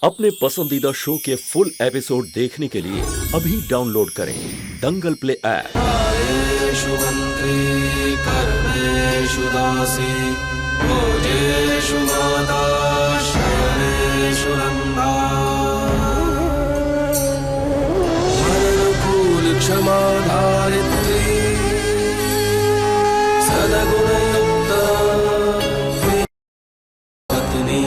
अपने पसंदीदा शो के फुल एपिसोड देखने के लिए अभी डाउनलोड करें दंगल प्ले ऐप। कायेषु मन्त्रे कर्मेषु दासी भोजेषु माता शयनेषु नन्दा मननुकूल क्षमा धारित्री सद्गुणयुक्ता पत्नी।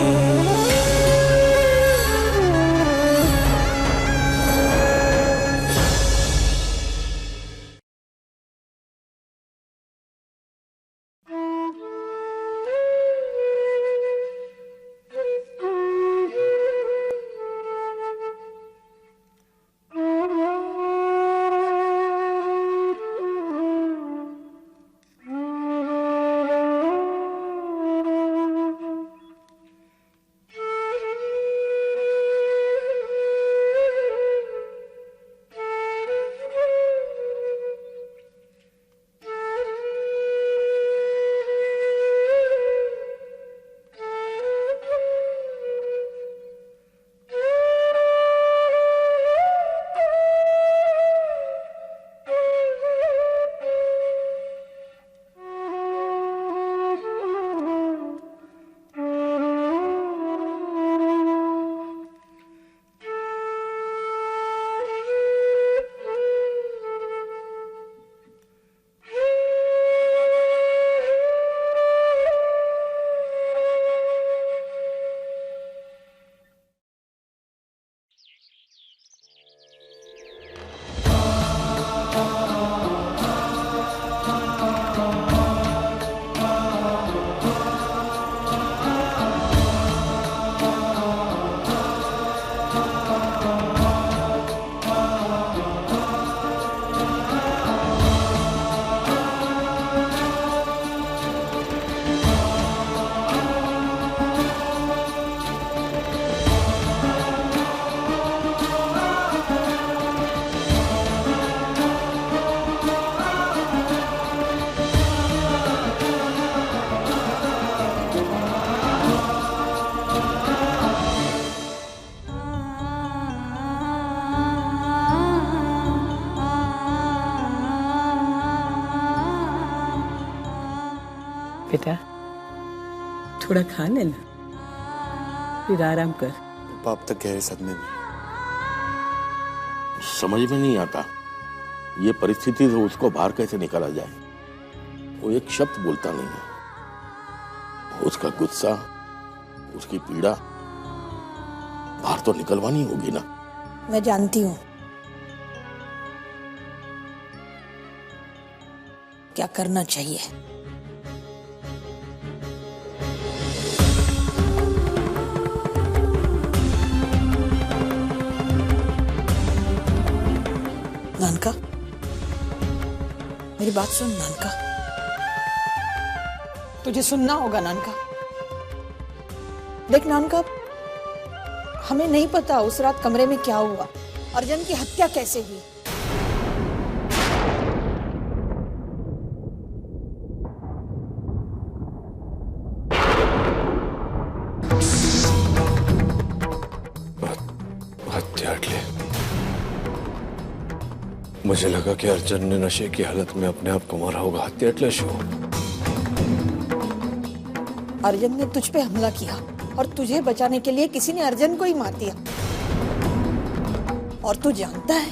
बेटा थोड़ा खा लेना फिर आराम कर। बाप तक गहरे सदमे में। समझ में नहीं आता ये परिस्थिति से उसको बाहर कैसे निकाला जाए। वो एक शब्द बोलता नहीं है। उसका गुस्सा, उसकी पीड़ा बाहर तो निकलवानी होगी ना। मैं जानती हूँ क्या करना चाहिए। नानका मेरी बात सुन। नानका तुझे सुनना होगा। नानका देख नानका, हमें नहीं पता उस रात कमरे में क्या हुआ, अर्जुन की हत्या कैसे हुई। मुझे लगा कि अर्जुन ने नशे की हालत में अपने आप को मारा होगा। हत्या एटले शो। अर्जुन ने तुझ पे हमला किया और तुझे बचाने के लिए किसी ने अर्जुन को ही मार दिया। और तू जानता है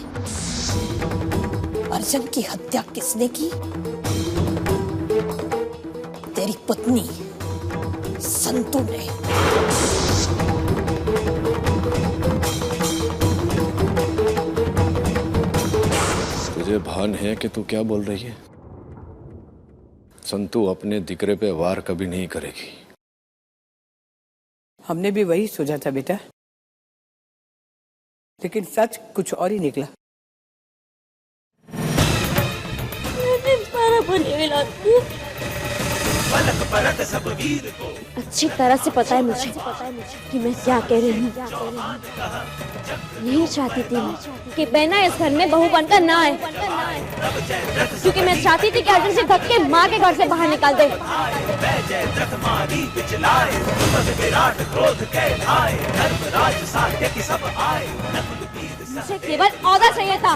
अर्जुन की हत्या किसने की? तेरी पत्नी संतू ने। तुझे भान है कि तू क्या बोल रही है? संतू अपने दिकरे पे वार कभी नहीं करेगी। हमने भी वही सोचा था बेटा, लेकिन सच कुछ और ही निकला। अच्छी तरह से पता है मुझे कि मैं क्या कह रही हूँ। नहीं चाहती थी मैं कि बहना इस घर में बहू बनकर ना आए, क्योंकि मैं चाहती थी कि अर्जुन से धक्के माँ के घर से बाहर निकाल दे। मुझे केवल औदा चाहिए था।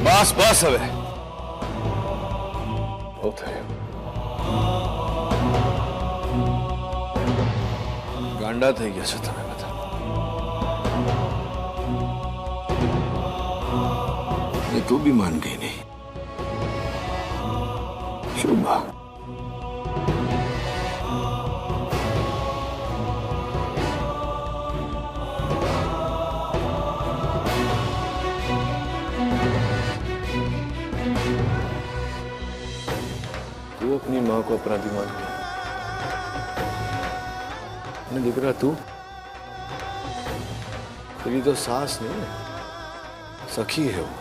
बस बस હવે બહુ થયું. ગાંડા થઈ ગયા છો તમે બધા. ये तू भी मान गई नहीं शुभा. तू अपनी माँ को अपराधी मान गया. दिख रहा तू तेरी तो सास नहीं सखी है वो.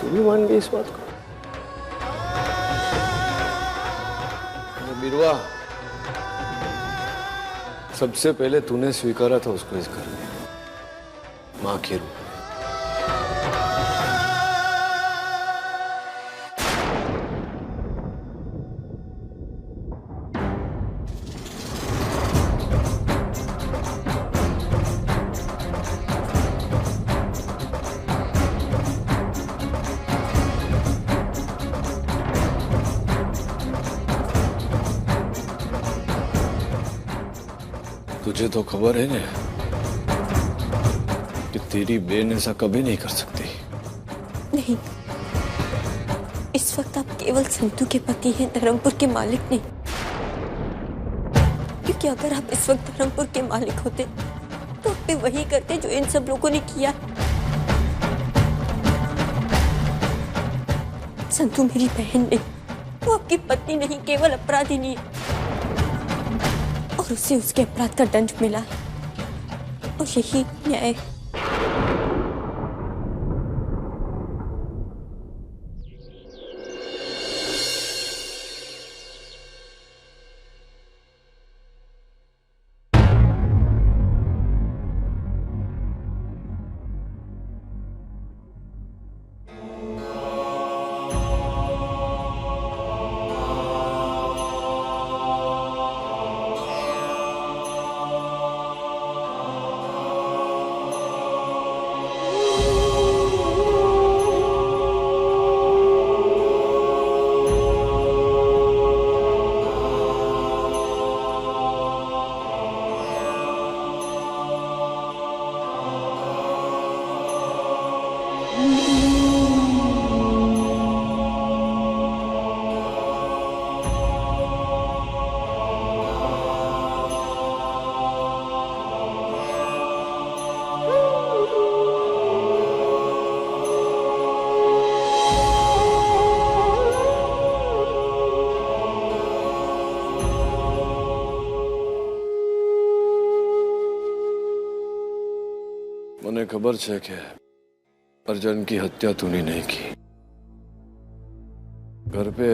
तू भी मान गई इस बात को. बिरवा सबसे पहले तूने स्वीकारा था उसको इस घर में माँ के रूप में. तुझे तो खबर है ना कि तेरी बहन ऐसा कभी नहीं कर सकती. नहीं, इस वक्त आप केवल संतू के पति हैं, धर्मपुर के मालिक नहीं। क्योंकि अगर आप इस वक्त धर्मपुर के मालिक होते तो आप भी वही करते जो इन सब लोगों ने किया। संतू मेरी बहन नहीं, वो आपकी पत्नी नहीं, केवल अपराधी नहीं, और उसे उसके अपराध का दंड मिला है और यही न्याय। મને ખબર છે કે अर्जुन की हत्या तूने नहीं की. घर पे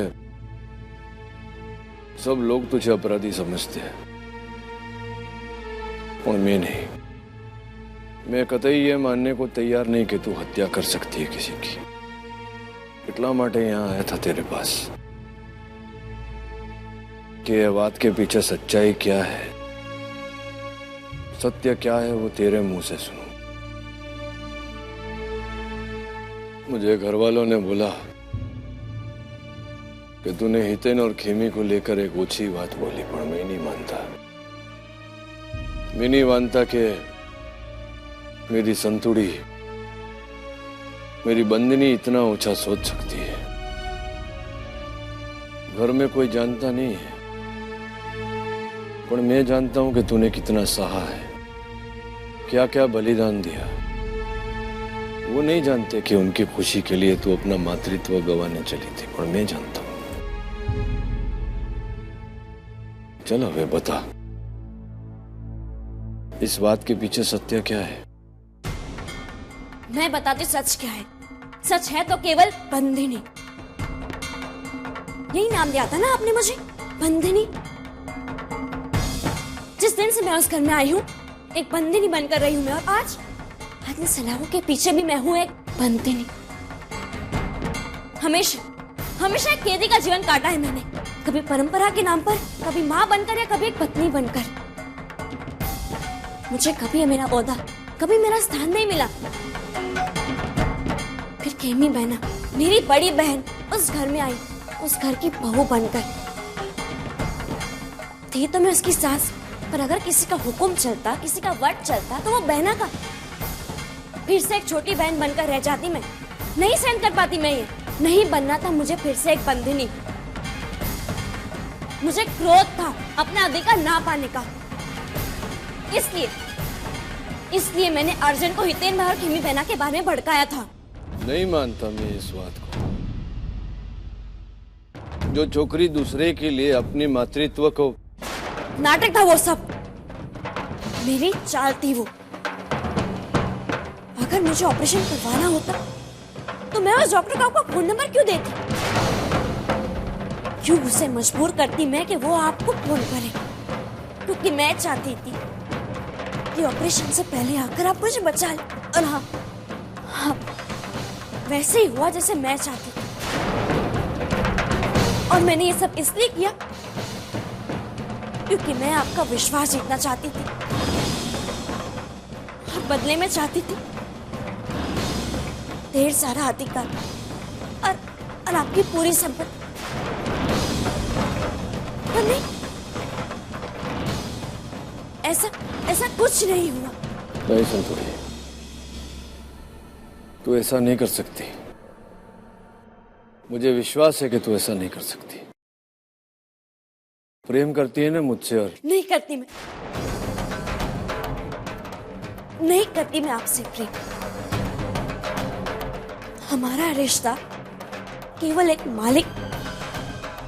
सब लोग तुझे अपराधी समझते हैं, और मैं नहीं. मैं कतई ये मानने को तैयार नहीं कि तू हत्या कर सकती है किसी की. इतना माटे यहाँ आया था तेरे पास कि ये बात के पीछे सच्चाई क्या है, सत्य क्या है, वो तेरे मुंह से सुनूं. मुझे घर वालों ने बोला कि तूने हितेन और खेमी को लेकर एक ऊंची बात बोली, पर मैं नहीं मानता. मैं नहीं मानता कि मेरी संतुड़ी, मेरी बंदनी इतना ऊंचा सोच सकती है. घर में कोई जानता नहीं है, पर मैं जानता हूं कि तूने कितना सहा है, क्या क्या बलिदान दिया. वो नहीं जानते कि उनकी खुशी के लिए तू अपना मातृत्व गंवाने चली थी, पर मैं जानता हूं. चलो वे बता, इस बात के पीछे सत्य क्या है? मैं बताती सच क्या है। सच है तो केवल बंदिनी। यही नाम दिया था ना आपने मुझे, बंदिनी। जिस दिन से मैं उस घर में आई हूँ एक बंदिनी बनकर रही हूँ मैं, और आज इन सलाखों के पीछे भी मैं हूँ एक बंदिनी। हमेशा एक कैदी का जीवन काटा है मैंने, कभी परंपरा के नाम पर, कभी माँ बनकर या कभी एक पत्नी बनकर। मुझे कभी मेरा ओहदा, कभी मेरा स्थान नहीं मिला। फिर केमी बहना, मेरी बड़ी बहन, उस घर में आई, उस घर की बहू बनकर। थी तो मैं उसकी सास, पर अगर किसी का हुक्म चलता, किसी का वट चलता तो वो बहना का। फिर से एक छोटी बहन बनकर रह जाती मैं। नहीं सहन कर पाती मैं ये। नहीं बनना था मुझे फिर से एक बंदिनी। मुझे क्रोध था अपना अधिकार ना पाने का। इसलिए मैंने अर्जुन को हितेन और खेमी बहना के बारे में भड़काया था। नहीं मानता मैं इस बात को। जो छोकरी दूसरे के लिए अपने मातृत्व को, नाटक था वो सब, मेरी चाल थी वो। अगर मुझे ऑपरेशन करवाना होता तो मैं उस डॉक्टर को आपका फोन नंबर क्यों देती? क्यों उसे मजबूर करती मैं कि वो आपको फोन करे? क्योंकि मैं चाहती थी कि ऑपरेशन से पहले आकर आप मुझे बचा ले। और हाँ, वैसे ही हुआ जैसे मैं चाहती थी। और मैंने ये सब इसलिए किया क्योंकि मैं आपका विश्वास जीतना चाहती थी, और बदले में चाहती थी ढेर सारा अधिकार और आपकी पूरी संपत्ति। पर नहीं, ऐसा कुछ नहीं हुआ। नहीं संतोषी, तू ऐसा नहीं कर सकती। मुझे विश्वास है कि तू ऐसा नहीं कर सकती। प्रेम करती है ना मुझसे? और नहीं करती मैं आपसे प्रेम। हमारा रिश्ता केवल एक मालिक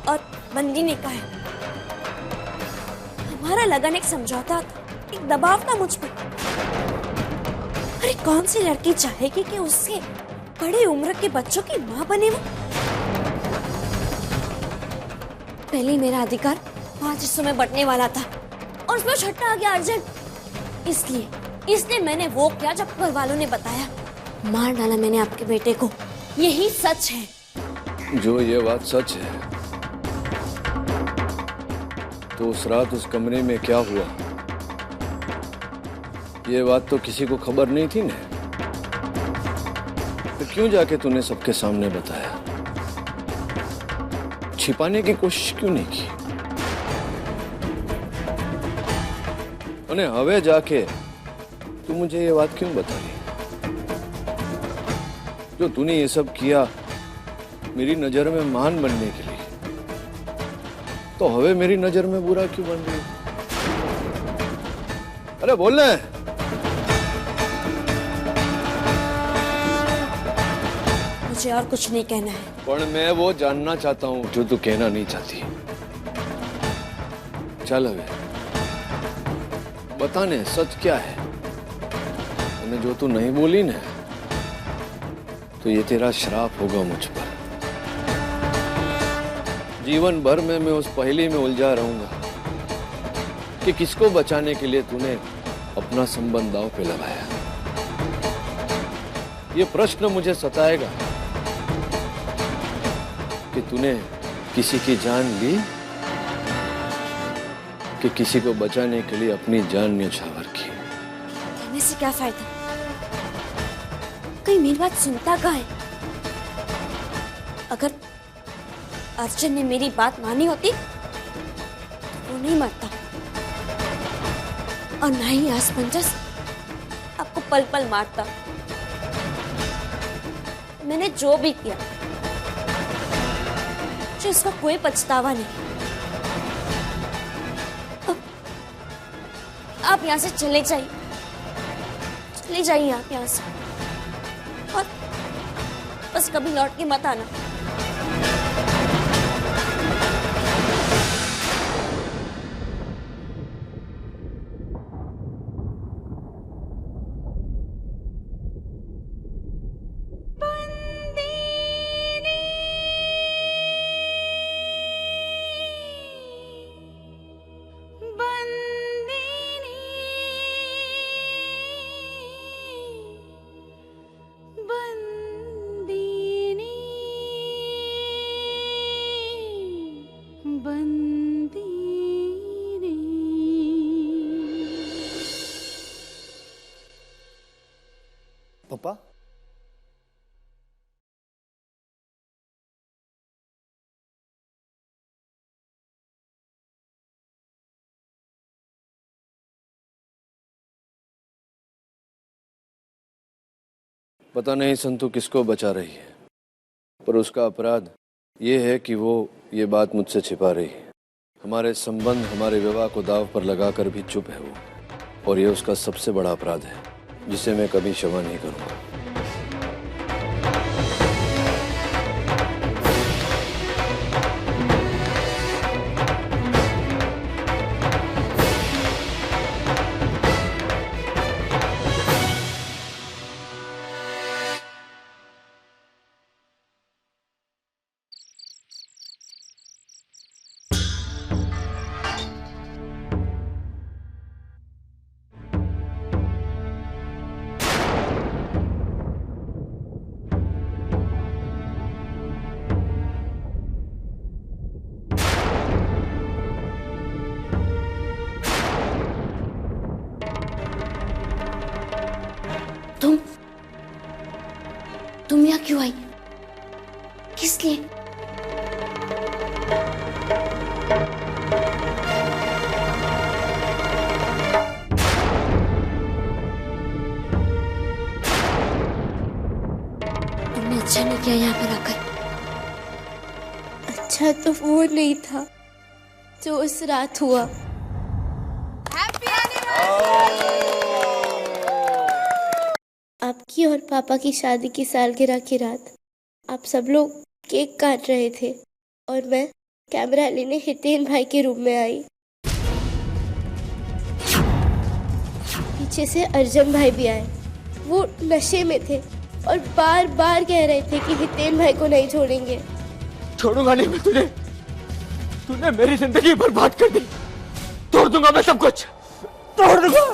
और बंदिनी का है। हमारा लगन एक समझौता था, एक दबाव था मुझ पर। अरे कौन सी लड़की चाहेगी कि उससे बड़ी उम्र के बच्चों की माँ बने वो? पहले मेरा अधिकार 5 हिस्सों में बंटने वाला था, और उसमें छठा आ गया अर्जुन। इसलिए मैंने वो किया जब घर वालों ने बताया। मार डाला मैंने आपके बेटे को। यही सच है। जो ये बात सच है, तो उस रात उस कमरे में क्या हुआ, ये बात तो किसी को खबर नहीं थी ना? तो क्यों जाके तूने सबके सामने बताया? छिपाने की कोशिश क्यों नहीं की? हवे जाके तू मुझे ये बात क्यों बता रही? जो तूने ये सब किया मेरी नजर में महान बनने के लिए, तो हवे मेरी नजर में बुरा क्यों बन रही? अरे बोल ना। मुझे और कुछ नहीं कहना है, पर मैं वो जानना चाहता हूँ जो तू कहना नहीं चाहती। चल हवे बताने सच क्या है। मैंने जो तू नहीं बोली ना, तो ये तेरा श्राप होगा मुझ पर। जीवन भर में मैं उस पहेली में उलझा रहूंगा कि किसको बचाने के लिए तूने अपना संबंध दांव पे लगाया। ये प्रश्न मुझे सताएगा कि तूने किसी की जान ली कि किसी को बचाने के लिए अपनी जान न्यौछावर की। कहने से क्या फायदा? कोई मेरी बात सुनता कहाँ है? अगर अर्जुन ने मेरी बात मानी होती तो वो नहीं मरता, और ना ही आसमंजस आपको पल पल मारता। मैंने जो भी किया मुझे इसका कोई पछतावा नहीं। आप यहाँ से चले जाइए आप यहाँ से, और बस कभी लौट के मत आना। बंदीनी बंदीनी। पापा पता नहीं संतु किसको बचा रही है, पर उसका अपराध ये है कि वो ये बात मुझसे छिपा रही है। हमारे संबंध, हमारे विवाह को दाव पर लगाकर भी चुप है वो, और ये उसका सबसे बड़ा अपराध है जिसे मैं कभी क्षमा नहीं करूँगा। तुम यहाँ क्यों आई? किस लिए? तुमने अच्छा नहीं किया यहाँ पर आकर। अच्छा तो वो नहीं था जो उस रात हुआ। आपकी और पापा की शादी की सालगिरह की रात आप सब लोग केक काट रहे थे और मैं कैमरा लेने हितेन भाई के रूम में आई। पीछे से अर्जुन भाई भी आए। वो नशे में थे और बार बार कह रहे थे कि हितेन भाई को नहीं छोड़ेंगे। छोड़ूंगा नहीं मैं तुझे। तूने मेरी जिंदगी बर्बाद कर दी। तोड़ दूंगा मैं सब कुछ, तोड़ दूंगा।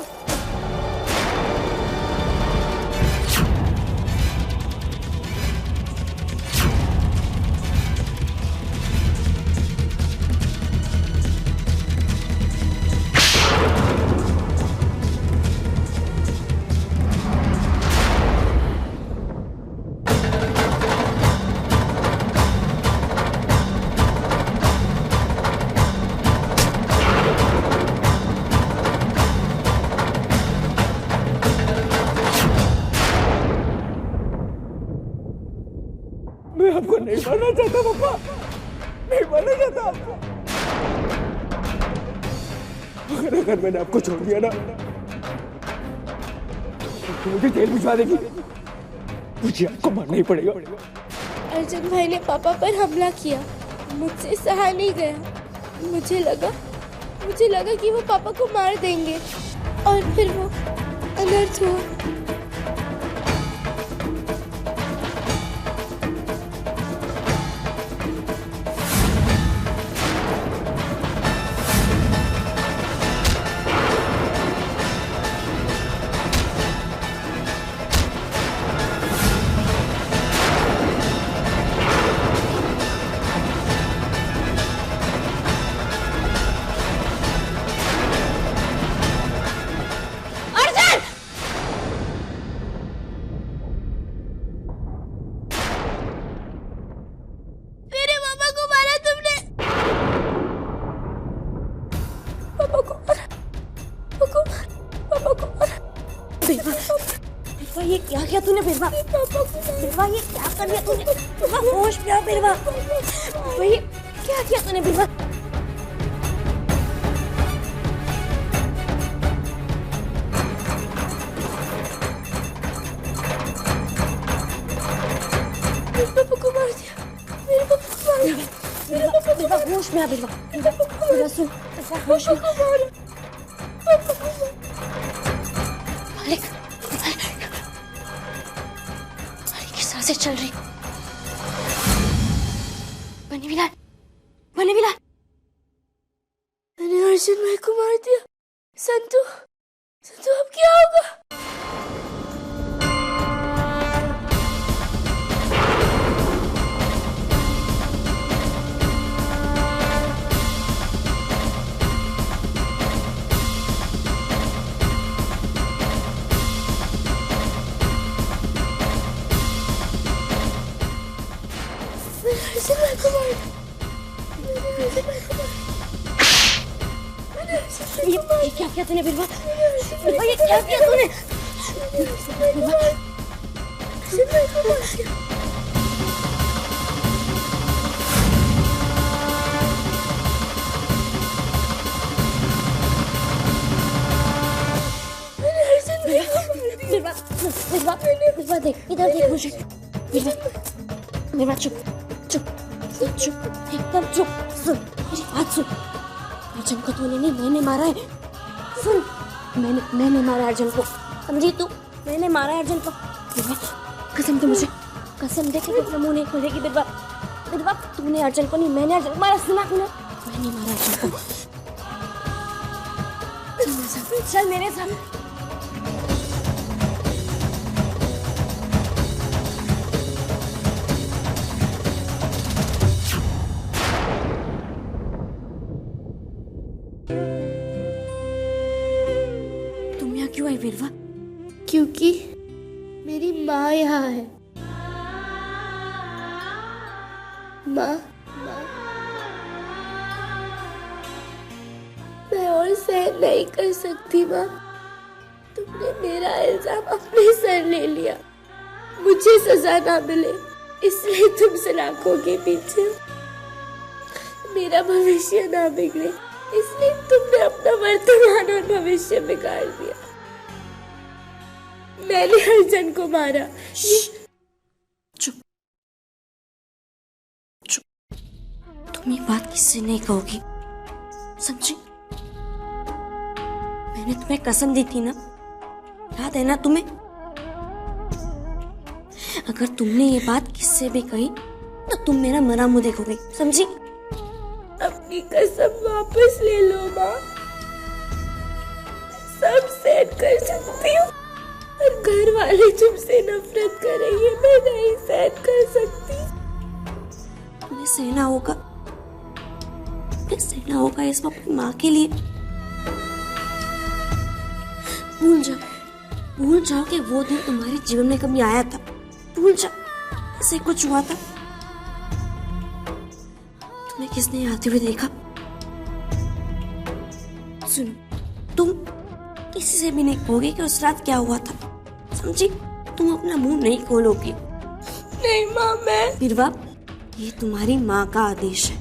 मैं आपको नहीं मारना चाहता पापा, नहीं मारना चाहता आपको। अगर मैंने आपको छोड़ दिया ना तो मुझे जेल भिजवा देगी। मुझे आपको मारना ही पड़ेगा। अर्जुन भाई ने पापा पर हमला किया, मुझसे सहा नहीं गया। मुझे लगा कि वो पापा को मार देंगे और फिर वो अनर्थ हुआ। ये क्या किया तूने बिरवा? बिरवा ये क्या कर लिया तूने? बिरवा होश में आ बिरवा। ये क्या किया तूने बिरवा? पापा को मार दिया। मेरे पापा को मार दिया। बिरवा होश में आ बिरवा। बिरवा सुन, बिरवा होश में। मालिक की सांसें चल रही। बनी विलान, बनी विलान। मैंने अर्जुन भाई को मार दिया। संतु, संतु अब क्या होगा? अर्जुन भाई को मारा, मैंने अर्जुन भाई को मारा, मैंने अर्जुन भाई को मारा। ये क्या किया तूने बिरवा? बिरवा ये क्या किया तूने? अर्जुन भाई को मार दिया। बिरवा, बिरवा देख, इधर देख मुझे। बिरवा, बिरवा चुप, चुप, चुप, एकदम चुप। सुन, मेरी बात सुन। अर्जुन को तूने नहीं, मैंने मारा है। सुन, मैंने मारा अर्जुन को, समझी तू? मैंने मारा अर्जुन को। बिरवा, कसम दे मुझे, कसम दे कि तेरा मुंह नहीं खोलेगी। बिरवा, बिरवा, तूने अर्जुन को नहीं, मैंने अर्जुन को मारा। सुना तूने? मैंने मारा अर्जुन को। चल मेरे साथ। तुम यहाँ क्यों आई बिरवा? क्योंकि मेरी माँ यहाँ है। माँ, मैं और सहन नहीं कर सकती माँ। तुमने मेरा इल्जाम अपने सर ले लिया। मुझे सजा ना मिले इसलिए तुम सलाखों के पीछे। मेरा भविष्य ना बिगड़े इसलिए तुमने अपना वर्तमान और भविष्य बिगाड़ दिया। मैंने अर्जुन को मारा। चुप, चुप। तुम ये बात किससे नहीं कहोगी, समझी? मैंने तुम्हें कसम दी थी ना, याद है ना तुम्हें? अगर तुमने ये बात किससे भी कही तो तुम मेरा मरा मुंह देखोगे, समझी? अपनी कसम वापस ले लो माँ। सब सहन कर सकती हूँ और घर वाले तुमसे नफरत करेंगे, मैं नहीं सहन कर सकती। तुम्हें सहना होगा, तुम्हें सहना होगा इस अपनी माँ के लिए। भूल जाओ कि वो दिन तुम्हारे जीवन में कभी आया था। भूल जाओ ऐसे कुछ हुआ था। तुम्हें किसने आते हुए देखा? सुनो, तुम किसी से भी नहीं कहोगे कि उस रात क्या हुआ था, समझी? तुम अपना मुंह नहीं खोलोगी। नहीं माँ, मैं बिरवा, ये तुम्हारी माँ का आदेश है।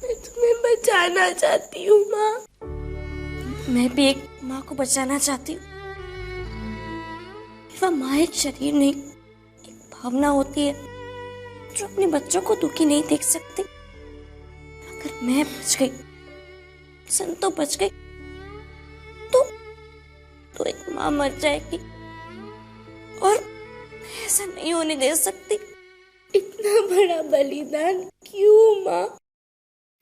मैं तुम्हें बचाना चाहती हूँ माँ। मैं भी एक माँ को बचाना चाहती हूँ। बिरवा, माँ एक शरीर नहीं, एक भावना होती है जो अपने बच्चों को दुखी नहीं देख सकती। अगर मैं बच गई, संतो बच गई, तो एक माँ मर जाएगी और मैं ऐसा नहीं होने दे सकती। इतना बड़ा बलिदान क्यों माँ?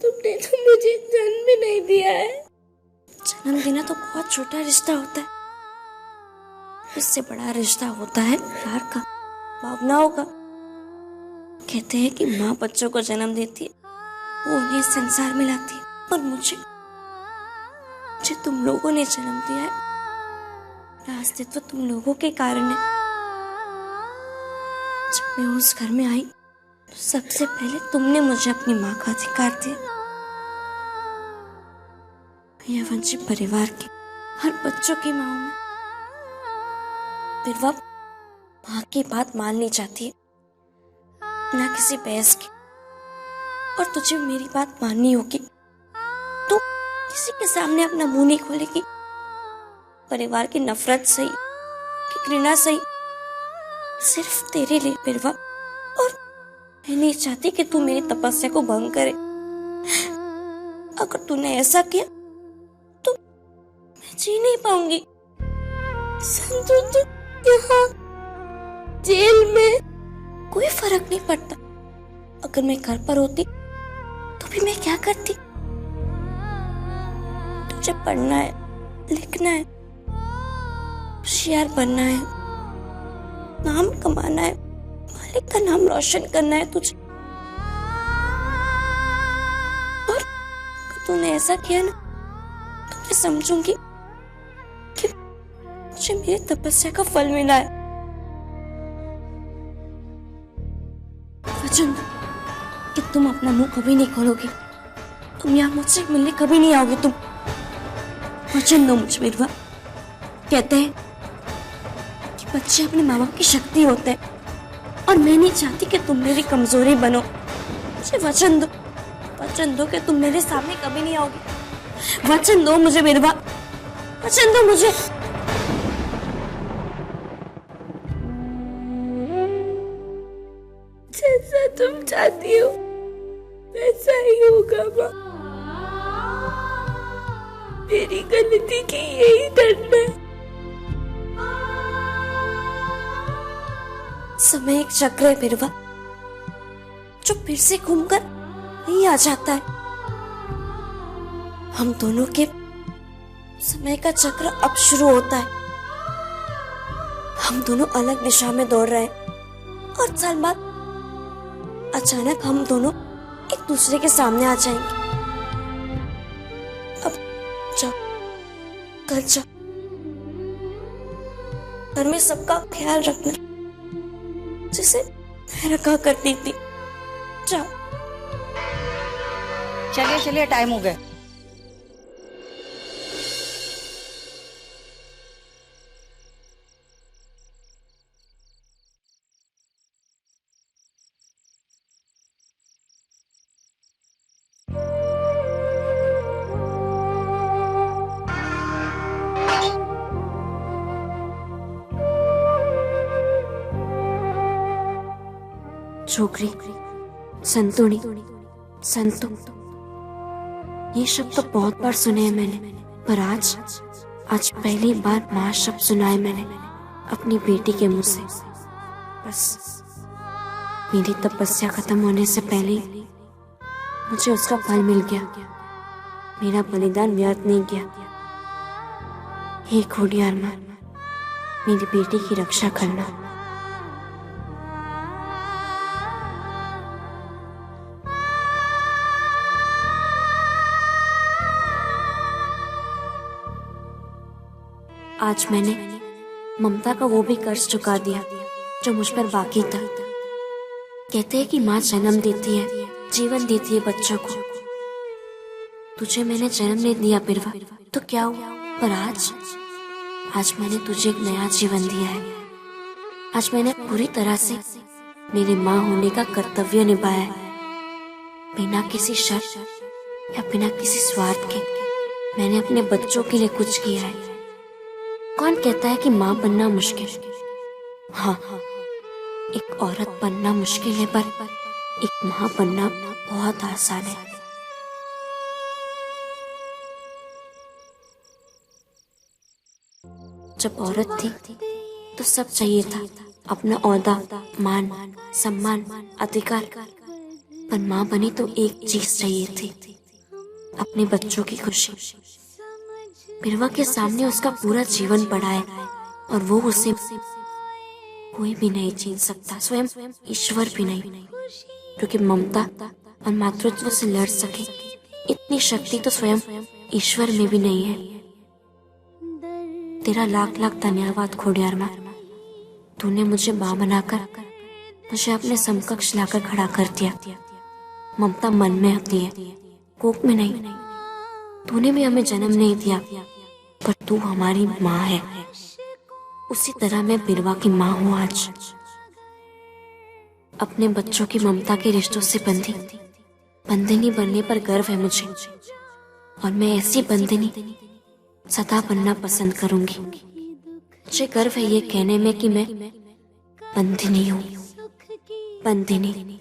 तुमने तो मुझे जन्म भी नहीं दिया है। जन्म देना तो बहुत छोटा रिश्ता होता है, इससे बड़ा रिश्ता होता है प्यार का, भावनाओं का। कहते हैं कि माँ बच्चों को जन्म देती है, वो उन्हें संसार में लाती है, और मुझे तुम लोगों ने जन्म दिया है। मेरा अस्तित्व तुम लोगों के कारण है। जब मैं उस घर में आई तो सबसे पहले तुमने मुझे अपनी माँ का अधिकार दिया। मैं वंशी परिवार के हर बच्चों की माँ हूं। बिरवा, माँ की बात माननी चाहती है, ना किसी बहस की। और तुझे मेरी बात माननी होगी। तो किसी के सामने अपना मुंह नहीं खोलेगी। परिवार की नफरत सही, की घृणा सही, सिर्फ तेरे लिए बिरवा। और मैं नहीं चाहती कि तू मेरी तपस्या को भंग करे। अगर तूने ऐसा किया तो मैं जी नहीं पाऊंगी। संतु, तू यहाँ जेल में? कोई फर्क नहीं पड़ता। अगर मैं घर पर होती तो भी मैं क्या करती? तुझे पढ़ना है, लिखना है, होशियार बनना है, नाम कमाना है, मालिक का नाम रोशन करना है तुझे। और अगर तूने ऐसा किया ना तो मैं समझूंगी कि मुझे मेरी तपस्या का फल मिला है। वचन दो कि तुम अपना मुंह कभी नहीं खोलोगे, तुम यहाँ मुझसे मिलने कभी नहीं आओगे। तुम वचन दो मुझे बिरवा। कहते हैं कि बच्चे अपने माँ बाप की शक्ति होते हैं, और मैं नहीं चाहती कि तुम मेरी कमजोरी बनो। मुझे वचन दो कि तुम मेरे सामने कभी नहीं आओगे। वचन दो मुझे बिरवा, वचन दो मुझे। जैसा तुम चाहती हो वैसा ही होगा माँ। मेरी गलती की यही दंड है। समय एक चक्र है बिरवा, जो फिर से घूमकर नहीं आ जाता है। हम दोनों के समय का चक्र अब शुरू होता है। हम दोनों अलग दिशा में दौड़ रहे हैं, और साल बाद अचानक हम दोनों एक दूसरे के सामने आ जाएंगे। अब जाओ, घर जाओ, घर में सबका ख्याल रखना जिसे मैं रखा करती थी। जाओ। चलिए चलिए, टाइम हो गया। छोकरी, संतुणी, संतु, ये शब्द तो बहुत बार सुने हैं मैंने, पर आज पहली बार माँ शब्द सुना है मैंने अपनी बेटी के मुंह से। बस मेरी तपस्या खत्म होने से पहले ही मुझे उसका फल मिल गया। मेरा बलिदान व्यर्थ नहीं गया। हे खोडियार माँ, मेरी बेटी की रक्षा करना। आज मैंने ममता का वो भी कर्ज चुका दिया जो मुझ पर बाकी था। कहते हैं कि माँ जन्म देती है, जीवन देती है बच्चों को। तुझे मैंने जन्म नहीं दिया बिरवा तो क्या हुआ, पर आज मैंने तुझे एक नया जीवन दिया है। आज मैंने पूरी तरह से मेरी माँ होने का कर्तव्य निभाया है। बिना किसी शर्त या बिना किसी स्वार्थ के मैंने अपने बच्चों के लिए कुछ किया है। कौन कहता है कि माँ बनना मुश्किल? हाँ, एक औरत बनना मुश्किल है, पर एक माँ बनना बहुत आसान है। जब औरत थी तो सब चाहिए था, अपना औहदा, मान, सम्मान, अधिकार। पर माँ बनी तो एक चीज चाहिए थी, अपने बच्चों की खुशी। बिरवा के सामने उसका पूरा जीवन पड़ा है, और वो उसे कोई भी नहीं छीन सकता, स्वयं ईश्वर भी नहीं, क्योंकि ममता और मातृत्व से लड़ सके इतनी शक्ति तो स्वयं ईश्वर में भी नहीं है। तेरा लाख लाख धन्यवाद खोडियार माँ। तूने मुझे माँ बनाकर मुझे अपने समकक्ष लाकर खड़ा कर दिया। ममता मन में होती है, कोख में नहीं। तूने भी हमें जन्म नहीं दिया, पर तू हमारी माँ है। उसी तरह मैं बिरवा की माँ हूँ आज। अपने बच्चों की ममता के रिश्तों से बंदिनी बनने पर गर्व है मुझे, और मैं ऐसी बंदिनी सदा बनना पसंद करूंगी। मुझे गर्व है ये कहने में कि मैं बंदिनी हूँ, बंदिनी।